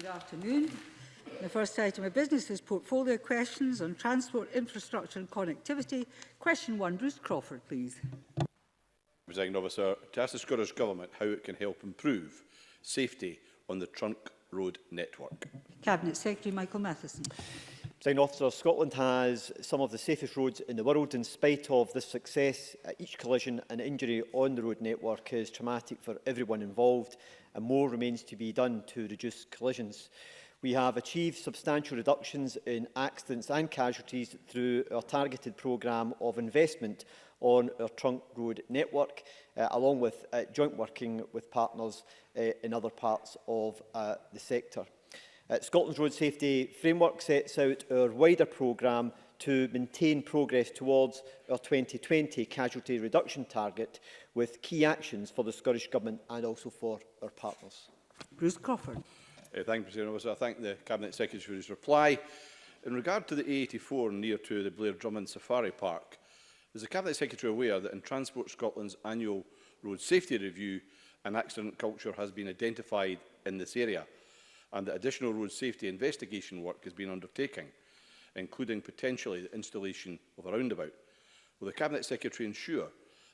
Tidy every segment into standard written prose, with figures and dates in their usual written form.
Good afternoon. The first item of business is portfolio questions on transport, infrastructure and connectivity. Question 1, Bruce Crawford, please. Presiding Officer, to ask the Scottish Government how it can help improve safety on the trunk road network. Cabinet Secretary Michael Matheson. Presiding Officer, Scotland has some of the safest roads in the world. In spite of this success, each collision and injury on the road network is traumatic for everyone involved, and more remains to be done to reduce collisions. We have achieved substantial reductions in accidents and casualties through our targeted programme of investment on our trunk road network, along with joint working with partners in other parts of the sector. Scotland's Road Safety Framework sets out our wider programme to maintain progress towards our 2020 casualty reduction target, with key actions for the Scottish Government and also for our partners. Bruce Crawford. Thank you, President Officer. I thank the Cabinet Secretary for his reply. In regard to the A84 near to the Blair Drummond Safari Park, is the Cabinet Secretary aware that in Transport Scotland's annual road safety review, an accident culture has been identified in this area, and that additional road safety investigation work has been undertaken, including potentially the installation of a roundabout? Will the Cabinet Secretary ensure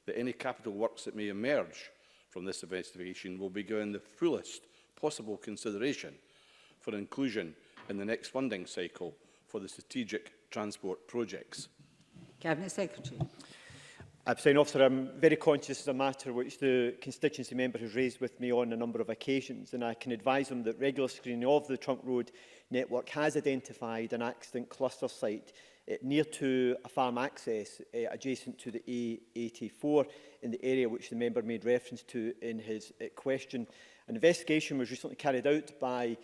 that any capital works that may emerge from this investigation will be given the fullest possible consideration for inclusion in the next funding cycle for the strategic transport projects? Cabinet Secretary. Presiding Officer, I'm very conscious of a matter which the constituency member has raised with me on a number of occasions, and I can advise him that regular screening of the trunk road network has identified an accident cluster site near to a farm access adjacent to the A84 in the area which the member made reference to in his question. An investigation was recently carried out by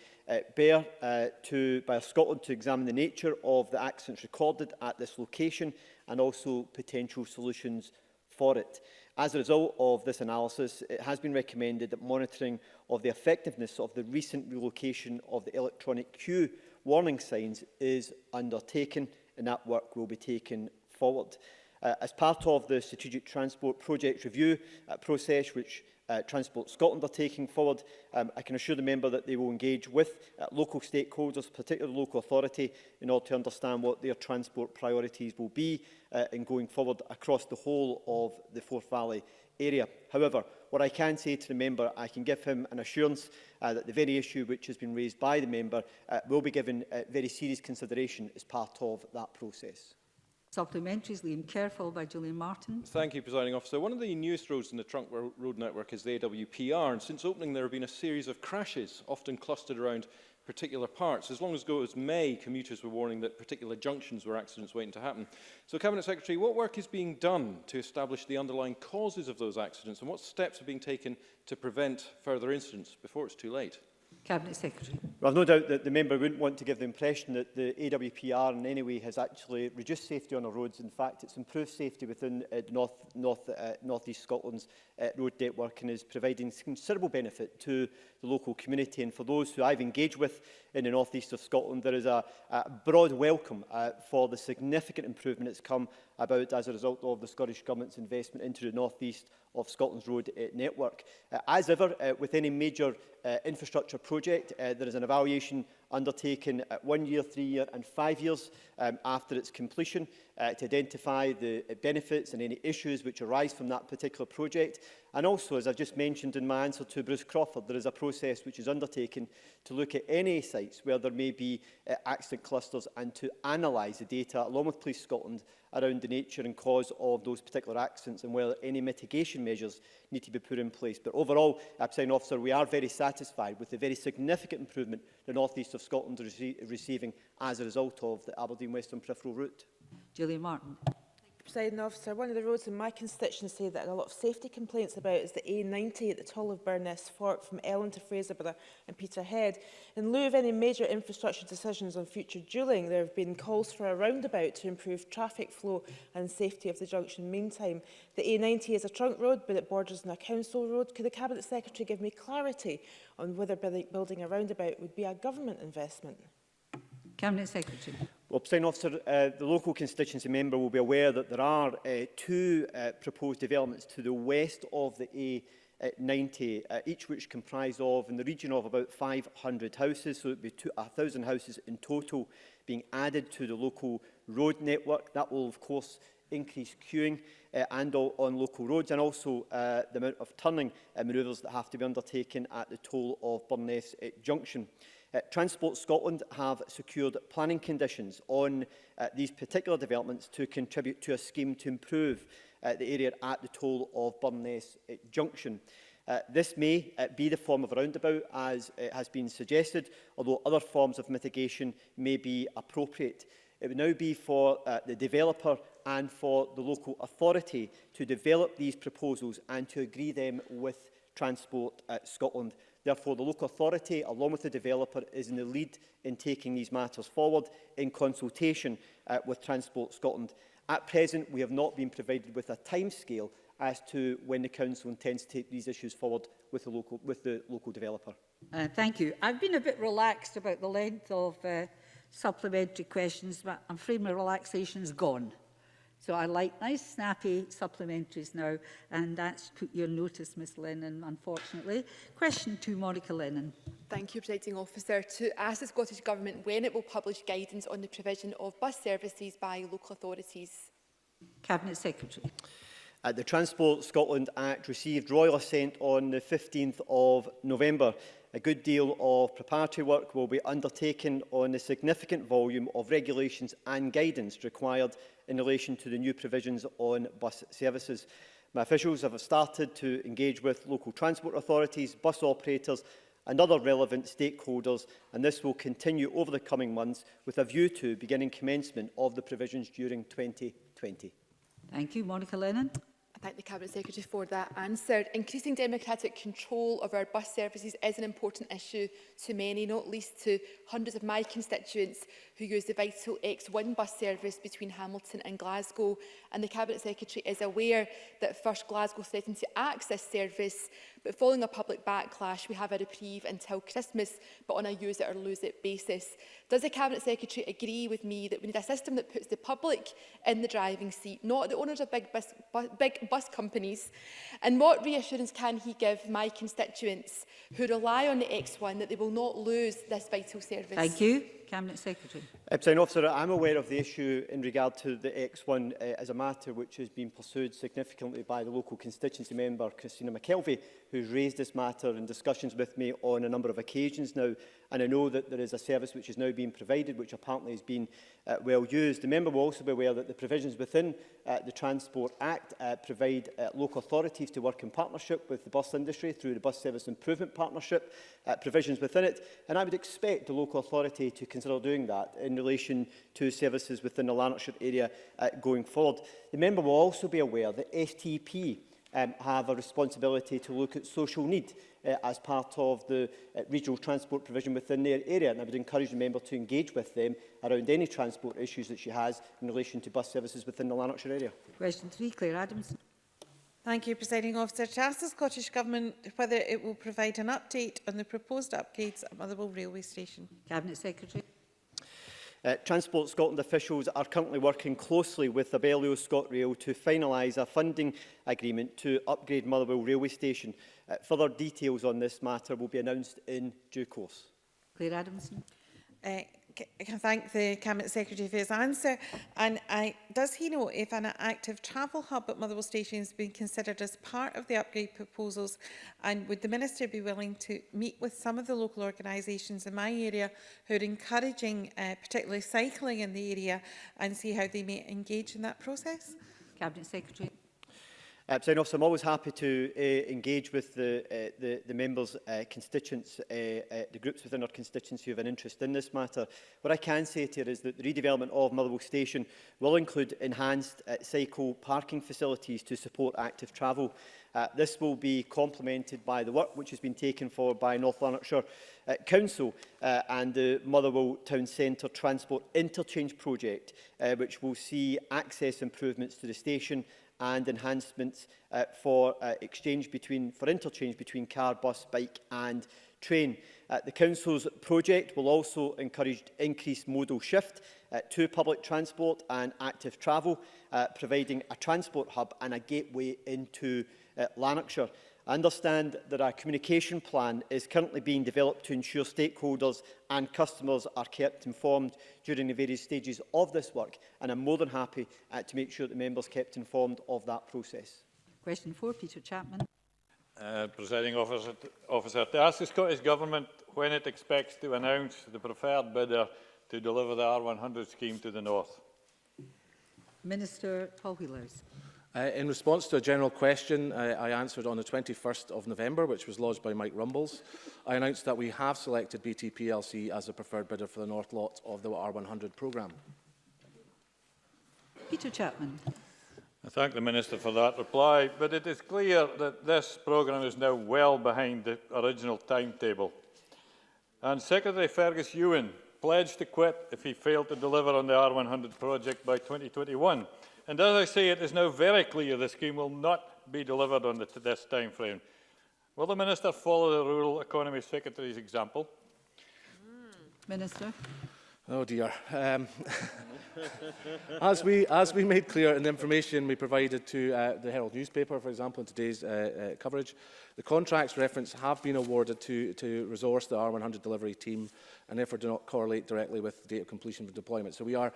BEAR by Scotland to examine the nature of the accidents recorded at this location and also potential solutions for it. As a result of this analysis, it has been recommended that monitoring of the effectiveness of the recent relocation of the electronic queue warning signs is undertaken, and that work will be taken forward. As part of the Strategic Transport Project Review process, which Transport Scotland are taking forward, I can assure the member that they will engage with local stakeholders, particularly the local authority, in order to understand what their transport priorities will be in going forward across the whole of the Forth Valley area. However, what I can say to the member, I can give him an assurance that the very issue which has been raised by the member will be given very serious consideration as part of that process. Supplementaries, Liam Careful by Julian Martin. Thank you, Presiding Officer. One of the newest roads in the trunk road network is the AWPR, and since opening there have been a series of crashes, often clustered around particular parts. As long ago as May, commuters were warning that particular junctions were accidents waiting to happen. So, Cabinet Secretary, what work is being done to establish the underlying causes of those accidents, and what steps are being taken to prevent further incidents before it's too late? Cabinet Secretary. Well, I've no doubt that the member wouldn't want to give the impression that the AWPR in any way has actually reduced safety on our roads. In fact, it's improved safety within North East Scotland's road network and is providing considerable benefit to the local community. And for those who I've engaged with in the North East of Scotland, there is a broad welcome for the significant improvement that's come about as a result of the Scottish Government's investment into the North East of Scotland's road network. As ever, with any major infrastructure project, there is an evaluation undertaken at 1 year, 3 year and 5 years after its completion to identify the benefits and any issues which arise from that particular project. And also, as I've just mentioned in my answer to Bruce Crawford, there is a process which is undertaken to look at any sites where there may be accident clusters and to analyse the data, along with Police Scotland, around the nature and cause of those particular accidents and whether any mitigation measures need to be put in place. But overall, Presiding Officer, we are very satisfied with the very significant improvement the North East of Scotland is receiving as a result of the Aberdeen Western Peripheral route. Julian Martin. Presiding Officer, one of the roads in my constituency that a lot of safety complaints about is the A90 at the Tull of Burness Fork from Ellen to Fraserburgh and Peterhead. In lieu of any major infrastructure decisions on future dualling, there have been calls for a roundabout to improve traffic flow and safety of the junction. Meantime, the A90 is a trunk road, but it borders on a council road. Could the Cabinet Secretary give me clarity on whether building a roundabout would be a government investment? Cabinet Secretary. Well, Presiding Officer, the local constituency member will be aware that there are two proposed developments to the west of the 90, each which comprised of in the region of about 500 houses, so it would be 1,000 houses in total being added to the local road network. That will, of course, increase queuing and on local roads, and also the amount of turning manoeuvres that have to be undertaken at the toll of Burness Junction. Transport Scotland have secured planning conditions on these particular developments to contribute to a scheme to improve the area at the toll of Burness Junction. This may be the form of a roundabout, as has been suggested, although other forms of mitigation may be appropriate. It would now be for the developer and for the local authority to develop these proposals and to agree them with Transport Scotland. Therefore, the local authority, along with the developer, is in the lead in taking these matters forward in consultation with Transport Scotland. At present, we have not been provided with a timescale as to when the Council intends to take these issues forward with the local developer. Thank you. I've been a bit relaxed about the length of supplementary questions, but I'm afraid my relaxation is gone. So I like nice, snappy supplementaries now, and that's put you on notice, Ms Lennon, unfortunately. Question 2, Monica Lennon. Thank you, Presiding Officer. To ask the Scottish Government when it will publish guidance on the provision of bus services by local authorities. Cabinet Secretary. The Transport Scotland Act received royal assent on the 15th of November. A good deal of preparatory work will be undertaken on the significant volume of regulations and guidance required in relation to the new provisions on bus services. My officials have started to engage with local transport authorities, bus operators and other relevant stakeholders, and this will continue over the coming months with a view to beginning commencement of the provisions during 2020. Thank you. Monica Lennon. I thank the Cabinet Secretary for that answer. Increasing democratic control of our bus services is an important issue to many, not least to hundreds of my constituents who use the vital X1 bus service between Hamilton and Glasgow. And the Cabinet Secretary is aware that First Glasgow threatened to axe this service, but following a public backlash, we have a reprieve until Christmas, but on a use it or lose it basis. Does the Cabinet Secretary agree with me that we need a system that puts the public in the driving seat, not the owners of big bus companies? And what reassurance can he give my constituents who rely on the X1 that they will not lose this vital service? Thank you. Cabinet Secretary. Presiding Officer, I'm aware of the issue in regard to the X1 as a matter which has been pursued significantly by the local constituency member, Christina McKelvey, who's raised this matter in discussions with me on a number of occasions now. And I know that there is a service which is now being provided, which apparently has been well used. The member will also be aware that the provisions within the Transport Act provide local authorities to work in partnership with the bus industry through the Bus Service Improvement Partnership provisions within it. And I would expect the local authority to consider doing that in relation to services within the Lanarkshire area going forward. The member will also be aware that STP have a responsibility to look at social need as part of the regional transport provision within their area, and I would encourage the member to engage with them around any transport issues that she has in relation to bus services within the Lanarkshire area. Question 3, Claire Adamson. Thank you, Presiding Officer. To ask the Scottish Government whether it will provide an update on the proposed upgrades at Motherwell Railway Station. Cabinet Secretary. Transport Scotland officials are currently working closely with Abellio ScotRail to finalise a funding agreement to upgrade Motherwell Railway Station. Further details on this matter will be announced in due course. Claire Adamson. I can thank the Cabinet Secretary for his answer. And does he know if an active travel hub at Motherwell Station has been considered as part of the upgrade proposals? And would the Minister be willing to meet with some of the local organisations in my area who are encouraging particularly cycling in the area and see how they may engage in that process? Cabinet Secretary. Presiding Officer, I'm always happy to engage with the members' constituents, the groups within our constituency who have an interest in this matter. What I can say to you is that the redevelopment of Motherwell Station will include enhanced cycle parking facilities to support active travel. This will be complemented by the work which has been taken forward by North Lanarkshire Council and the Motherwell Town Centre Transport Interchange Project, which will see access improvements to the station and enhancements for interchange between car, bus, bike and train. The Council's project will also encourage increased modal shift to public transport and active travel, providing a transport hub and a gateway into Lanarkshire. I understand that a communication plan is currently being developed to ensure stakeholders and customers are kept informed during the various stages of this work, and I'm more than happy to make sure that members kept informed of that process. Question 4, Peter Chapman. Presiding officer, to ask the Scottish Government when it expects to announce the preferred bidder to deliver the R100 scheme to the north. Minister Paul Wheelers. In response to a general question I answered on the 21st of November, which was lodged by Mike Rumbles, I announced that we have selected BT plc as a preferred bidder for the north lot of the R100 programme. Peter Chapman. I thank the Minister for that reply, but it is clear that this programme is now well behind the original timetable. And Secretary Fergus Ewan pledged to quit if he failed to deliver on the R100 project by 2021. And as I say, it is now very clear the scheme will not be delivered on this time frame. Will the Minister follow the Rural Economy Secretary's example? Minister. Oh dear. As we made clear in the information we provided to the Herald newspaper, for example, in today's coverage, the contracts referenced have been awarded to resource the R100 delivery team and therefore do not correlate directly with the date of completion of deployment. So we are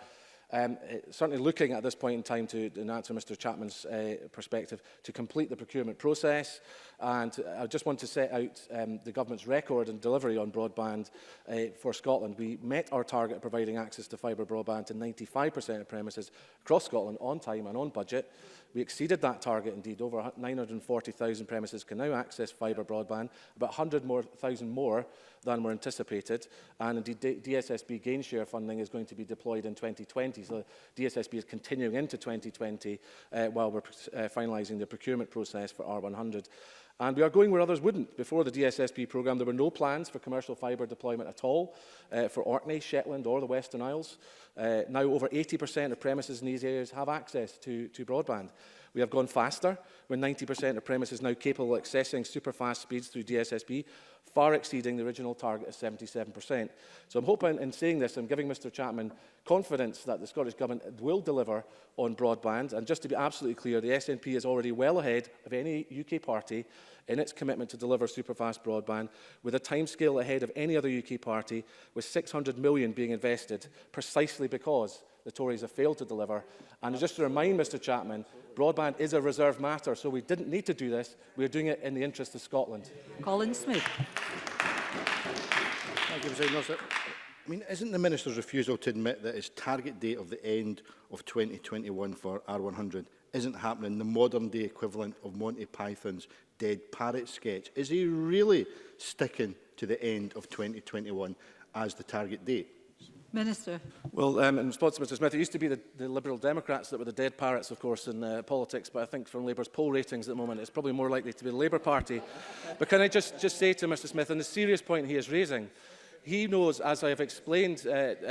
certainly looking at this point in time to answer Mr Chapman's perspective to complete the procurement process, and I just want to set out the Government's record and delivery on broadband for Scotland. We met our target of providing access to fibre broadband to 95% of premises across Scotland on time and on budget. We exceeded that target indeed. Over 940,000 premises can now access fibre broadband, about 100,000 more than were anticipated, and indeed DSSB gain share funding is going to be deployed in 2020, so DSSB is continuing into 2020 while we're finalising the procurement process for R100. And we are going where others wouldn't. Before the DSSB programme, there were no plans for commercial fibre deployment at all for Orkney, Shetland or the Western Isles. Now over 80% of premises in these areas have access to broadband. We have gone faster, with 90% of premises now capable of accessing super-fast speeds through DSSB, far exceeding the original target of 77%. So I'm hoping in saying this, I'm giving Mr Chapman confidence that the Scottish Government will deliver on broadband. And just to be absolutely clear, the SNP is already well ahead of any UK party in its commitment to deliver super-fast broadband, with a timescale ahead of any other UK party, with £600 million being invested precisely because the Tories have failed to deliver. And just to remind Mr Chapman, broadband is a reserved matter, so we didn't need to do this. We are doing it in the interest of Scotland. Colin Smith. Thank you, President Officer. I mean, isn't the Minister's refusal to admit that his target date of the end of 2021 for R100 isn't happening the modern-day equivalent of Monty Python's Dead Parrot sketch? Is he really sticking to the end of 2021 as the target date? Minister. Well, in response to Mr Smith, it used to be the Liberal Democrats that were the dead parrots, of course, in politics, but I think from Labour's poll ratings at the moment, it's probably more likely to be the Labour Party. But can I just say to Mr Smith, and the serious point he is raising, he knows, as I have explained,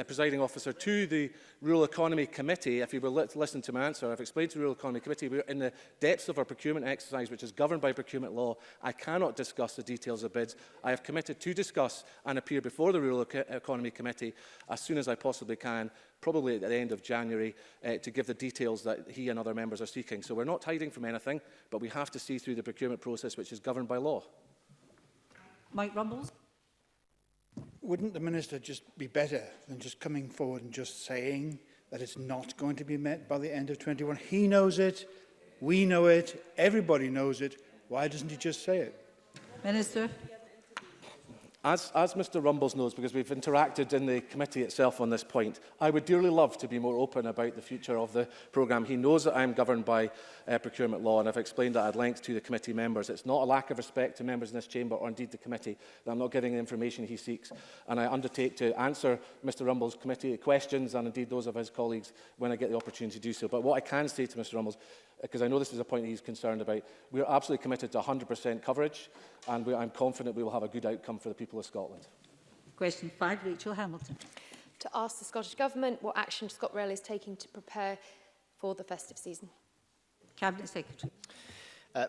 presiding officer, to the Rural Economy Committee, if you will listen to my answer, I've explained to the Rural Economy Committee, we're in the depths of our procurement exercise, which is governed by procurement law. I cannot discuss the details of bids. I have committed to discuss and appear before the Rural Economy Committee as soon as I possibly can, probably at the end of January, to give the details that he and other members are seeking. So we're not hiding from anything, but we have to see through the procurement process, which is governed by law. Mike Rumbles. Wouldn't the Minister just be better than just coming forward and just saying that it's not going to be met by the end of 21? He knows it, we know it, everybody knows it. Why doesn't he just say it? Minister. As Mr Rumbles knows, because we've interacted in the committee itself on this point, I would dearly love to be more open about the future of the programme. He knows that I am governed by procurement law, and I've explained that at length to the committee members. It's not a lack of respect to members in this chamber, or indeed the committee, that I'm not giving the information he seeks. And I undertake to answer Mr Rumbles' committee questions, and indeed those of his colleagues, when I get the opportunity to do so. But what I can say to Mr Rumbles, because I know this is a point he's concerned about, we are absolutely committed to 100% coverage, and I'm confident we will have a good outcome for the people of Scotland. Question 5, Rachel Hamilton. To ask the Scottish Government what action ScotRail is taking to prepare for the festive season. Cabinet Secretary.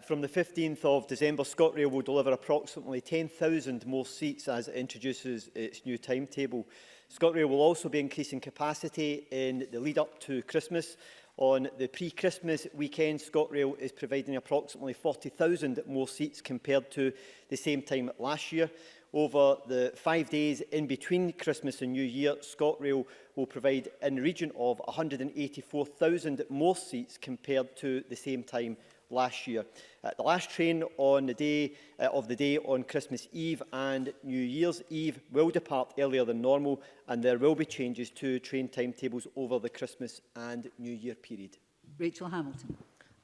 From the 15th of December, ScotRail will deliver approximately 10,000 more seats as it introduces its new timetable. ScotRail will also be increasing capacity in the lead-up to Christmas On the pre-Christmas weekend, ScotRail is providing approximately 40,000 more seats compared to the same time last year. Over the 5 days in between Christmas and New Year, ScotRail will provide in the region of 184,000 more seats compared to the same time last year. The last train on the day on Christmas Eve and New Year's Eve will depart earlier than normal, and there will be changes to train timetables over the Christmas and New Year period. Rachel Hamilton.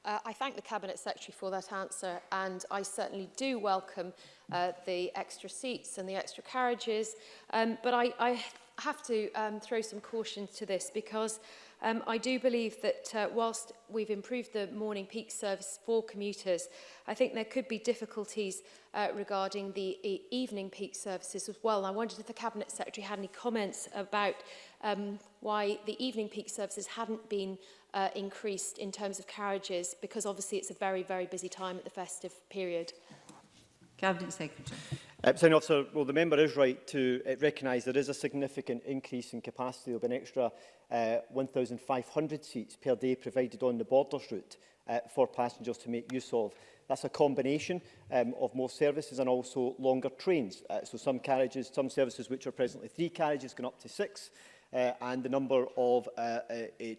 I thank the Cabinet Secretary for that answer, and I certainly do welcome the extra seats and the extra carriages. But I have to throw some caution to this, because I do believe that whilst we've improved the morning peak service for commuters, I think there could be difficulties regarding the evening peak services as well. And I wondered if the Cabinet Secretary had any comments about why the evening peak services hadn't been increased in terms of carriages, because obviously it's a very, very busy time at the festive period. Cabinet Secretary. Presiding Officer, well, the member is right to recognise there is a significant increase in capacity of an extra 1,500 seats per day provided on the Borders route for passengers to make use of. That's a combination of more services and also longer trains. So some services which are presently 3 carriages going up to 6. And the number of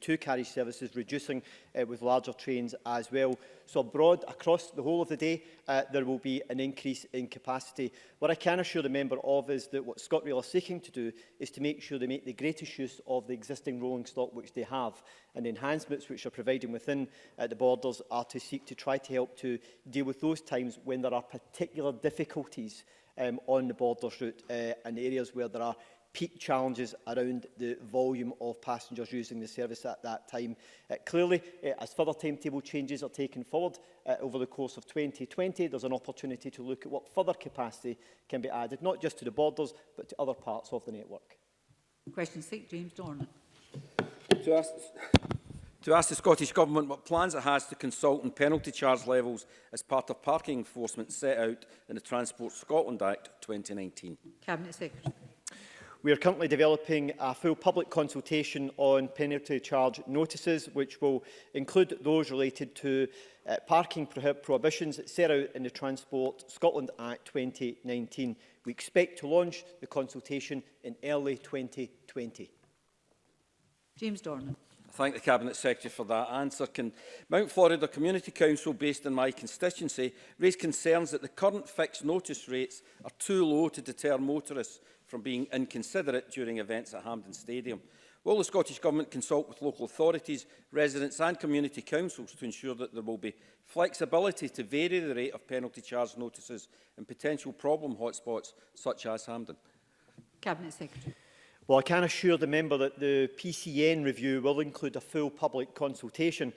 2 carriage services reducing with larger trains as well. So abroad, across the whole of the day, there will be an increase in capacity. What I can assure the member of is that what ScotRail are seeking to do is to make sure they make the greatest use of the existing rolling stock which they have. And the enhancements which are providing within the Borders are to seek to try to help to deal with those times when there are particular difficulties on the Borders route and areas where there are peak challenges around the volume of passengers using the service at that time. Clearly, as further timetable changes are taken forward over the course of 2020, there's an opportunity to look at what further capacity can be added, not just to the Borders, but to other parts of the network. Question 6, James Dornan. To ask the Scottish Government what plans it has to consult on penalty charge levels as part of parking enforcement set out in the Transport Scotland Act 2019. Cabinet Secretary. We are currently developing a full public consultation on penalty charge notices, which will include those related to parking prohibitions set out in the Transport Scotland Act 2019. We expect to launch the consultation in early 2020. James Dornan. I thank the Cabinet Secretary for that answer. Can Mount Florida Community Council, based in my constituency, raise concerns that the current fixed notice rates are too low to deter motorists from being inconsiderate during events at Hampden Stadium? Will the Scottish Government consult with local authorities, residents and community councils to ensure that there will be flexibility to vary the rate of penalty charge notices in potential problem hotspots such as Hampden? Cabinet Secretary. Well, I can assure the member that the PCN review will include a full public consultation.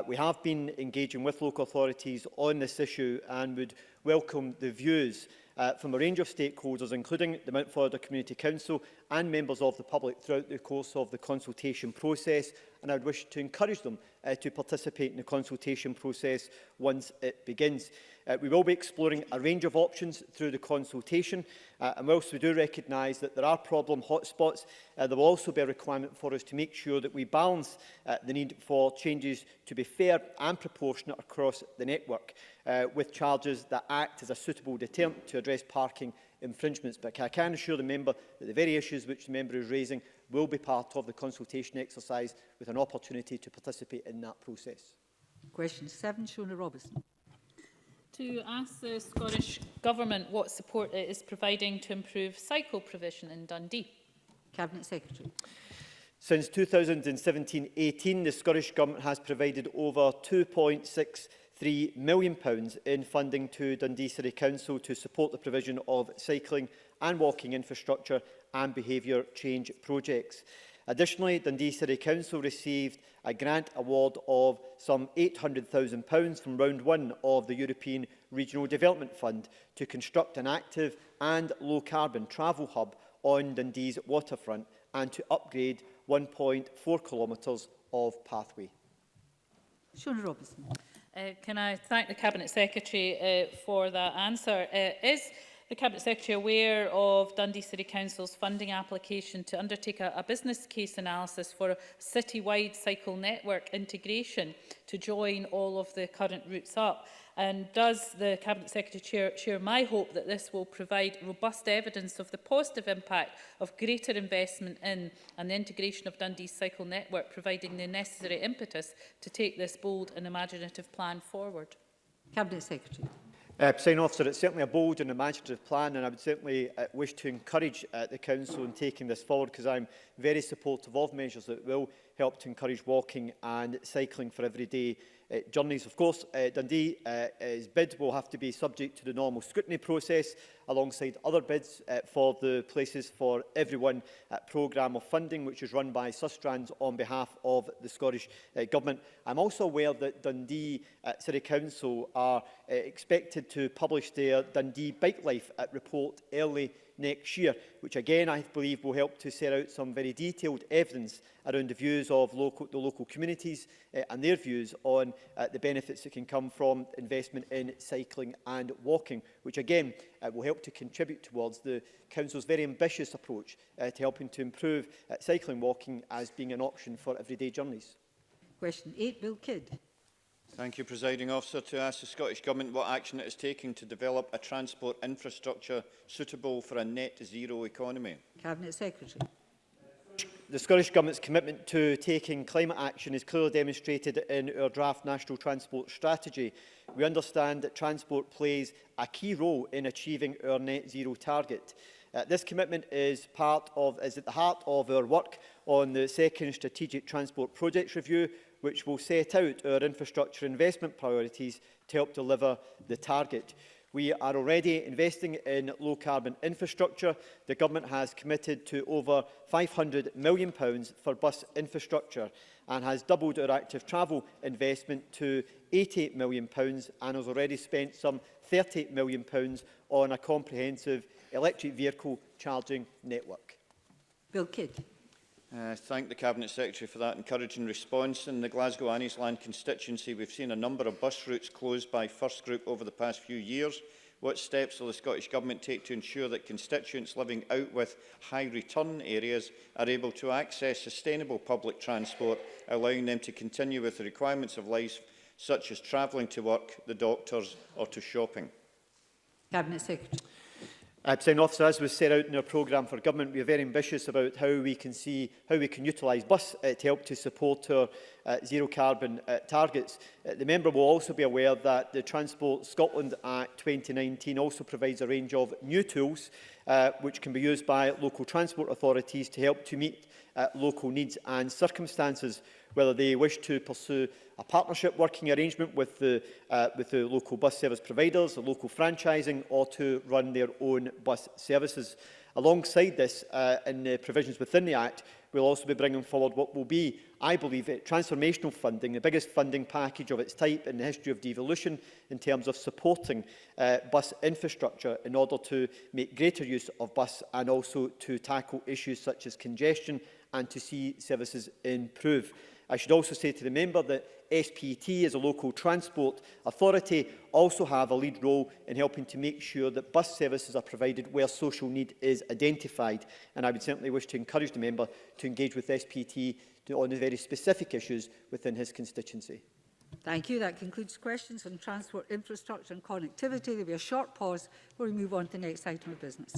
We have been engaging with local authorities on this issue and would welcome the views from a range of stakeholders, including the Mount Florida Community Council and members of the public throughout the course of the consultation process. And I would wish to encourage them to participate in the consultation process once it begins. We will be exploring a range of options through the consultation, and whilst we do recognise that there are problem hotspots, there will also be a requirement for us to make sure that we balance the need for changes to be fair and proportionate across the network, with charges that act as a suitable deterrent to address parking infringements. But I can assure the member that the very issues which the member is raising will be part of the consultation exercise, with an opportunity to participate in that process. Question 7, Shona Robertson. To ask the Scottish Government what support it is providing to improve cycle provision in Dundee. Cabinet Secretary. Since 2017-18, the Scottish Government has provided over £2.63 million in funding to Dundee City Council to support the provision of cycling and walking infrastructure and behaviour change projects. Additionally, Dundee City Council received a grant award of some £800,000 from round 1 of the European Regional Development Fund to construct an active and low-carbon travel hub on Dundee's waterfront and to upgrade 1.4 kilometres of pathway. Shona Robertson. Can I thank the Cabinet Secretary for that answer? Is the Cabinet Secretary aware of Dundee City Council's funding application to undertake a business case analysis for a city-wide cycle network integration to join all of the current routes up? And does the Cabinet Secretary share my hope that this will provide robust evidence of the positive impact of greater investment in and the integration of Dundee's cycle network, providing the necessary impetus to take this bold and imaginative plan forward? Cabinet Secretary. Presiding Officer, it's certainly a bold and imaginative plan, and I would certainly wish to encourage the Council in taking this forward, because I'm very supportive of measures that will help to encourage walking and cycling for everyday journeys. Of course, Dundee's bid will have to be subject to the normal scrutiny process alongside other bids for the Places for Everyone programme of funding, which is run by Sustrans on behalf of the Scottish Government. I'm also aware that Dundee City Council are expected to publish their Dundee Bike Life report early next year, which again I believe will help to set out some very detailed evidence around the views of the local communities and their views on the benefits that can come from investment in cycling and walking, which again will help to contribute towards the Council's very ambitious approach to helping to improve cycling and walking as being an option for everyday journeys. Question 8, Bill Kidd. Thank you, Presiding Officer. To ask the Scottish Government what action it is taking to develop a transport infrastructure suitable for a net zero economy. Cabinet Secretary. The Scottish Government's commitment to taking climate action is clearly demonstrated in our draft National Transport Strategy. We understand that transport plays a key role in achieving our net zero target. This commitment is at the heart of our work on the second Strategic Transport Projects Review, which will set out our infrastructure investment priorities to help deliver the target. We are already investing in low-carbon infrastructure. The Government has committed to over £500 million for bus infrastructure and has doubled our active travel investment to £88 million and has already spent some £38 million on a comprehensive electric vehicle charging network. Bill Kidd. Thank the Cabinet Secretary for that encouraging response. In the Glasgow Anniesland constituency, we've seen a number of bus routes closed by First Group over the past few years. What steps will the Scottish Government take to ensure that constituents living out with high return areas are able to access sustainable public transport, allowing them to continue with the requirements of life, such as travelling to work, the doctors or to shopping? Cabinet Secretary. Presiding Officer, as was set out in our programme for government, we are very ambitious about how we can utilise bus to help to support our zero carbon targets. The member will also be aware that the Transport Scotland Act 2019 also provides a range of new tools which can be used by local transport authorities to help to meet local needs and circumstances, whether they wish to pursue a partnership working arrangement with the local bus service providers, the local franchising, or to run their own bus services. Alongside this, in the provisions within the Act, we'll also be bringing forward what will be, I believe, transformational funding, the biggest funding package of its type in the history of devolution in terms of supporting bus infrastructure in order to make greater use of bus and also to tackle issues such as congestion and to see services improve. I should also say to the member that SPT, as a local transport authority, also have a lead role in helping to make sure that bus services are provided where social need is identified. And I would certainly wish to encourage the member to engage with SPT on the very specific issues within his constituency. Thank you. That concludes questions on transport infrastructure and connectivity. There will be a short pause before we move on to the next item of business.